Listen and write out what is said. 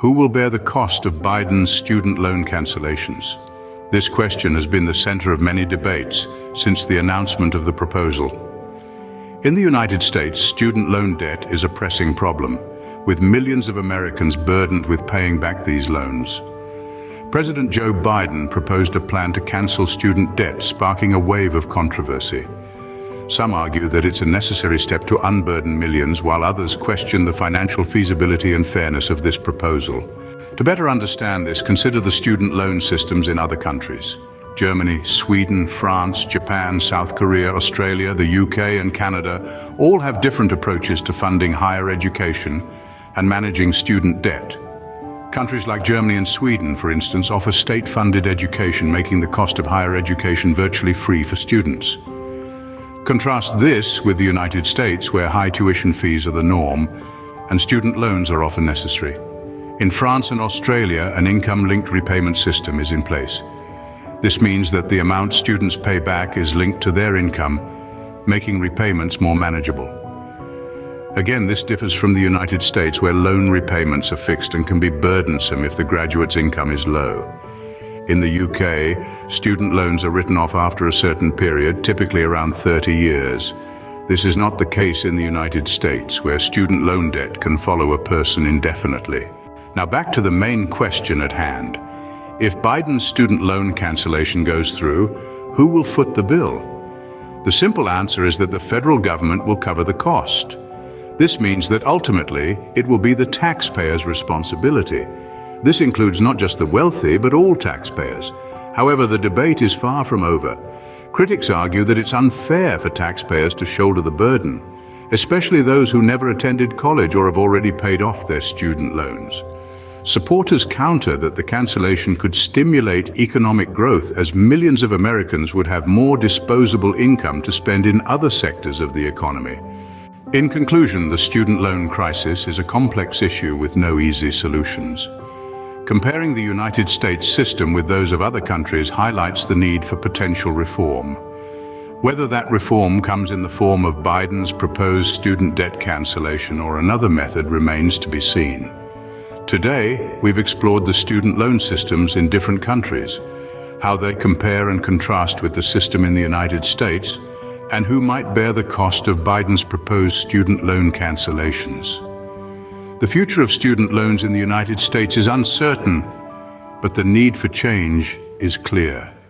Who will bear the cost of Biden's student loan cancellations? This question has been the center of many debates since the announcement of the proposal. In the United States, student loan debt is a pressing problem, with millions of Americans burdened with paying back these loans. President Joe Biden proposed a plan to cancel student debt, sparking a wave of controversy. Some argue that it's a necessary step to unburden millions, while others question the financial feasibility and fairness of this proposal. To better understand this, consider the student loan systems in other countries. Germany, Sweden, France, Japan, South Korea, Australia, the UK, and Canada all have different approaches to funding higher education and managing student debt. Countries like Germany and Sweden, for instance, offer state-funded education, making the cost of higher education virtually free for students. Contrast this with the United States, where high tuition fees are the norm and student loans are often necessary. In France and Australia, an income-linked repayment system is in place. This means that the amount students pay back is linked to their income, making repayments more manageable. Again, this differs from the United States, where loan repayments are fixed and can be burdensome if the graduate's income is low. In the UK, student loans are written off after a certain period, typically around 30 years. This is not the case in the United States, where student loan debt can follow a person indefinitely. Now back to the main question at hand. If Biden's student loan cancellation goes through, who will foot the bill? The simple answer is that the federal government will cover the cost. This means that ultimately, it will be the taxpayer's responsibility. This includes not just the wealthy, but all taxpayers. However, the debate is far from over. Critics argue that it's unfair for taxpayers to shoulder the burden, especially those who never attended college or have already paid off their student loans. Supporters counter that the cancellation could stimulate economic growth, as millions of Americans would have more disposable income to spend in other sectors of the economy. In conclusion, the student loan crisis is a complex issue with no easy solutions. Comparing the United States system with those of other countries highlights the need for potential reform. Whether that reform comes in the form of Biden's proposed student debt cancellation or another method remains to be seen. Today, we've explored the student loan systems in different countries, how they compare and contrast with the system in the United States, and who might bear the cost of Biden's proposed student loan cancellations. The future of student loans in the United States is uncertain, but the need for change is clear.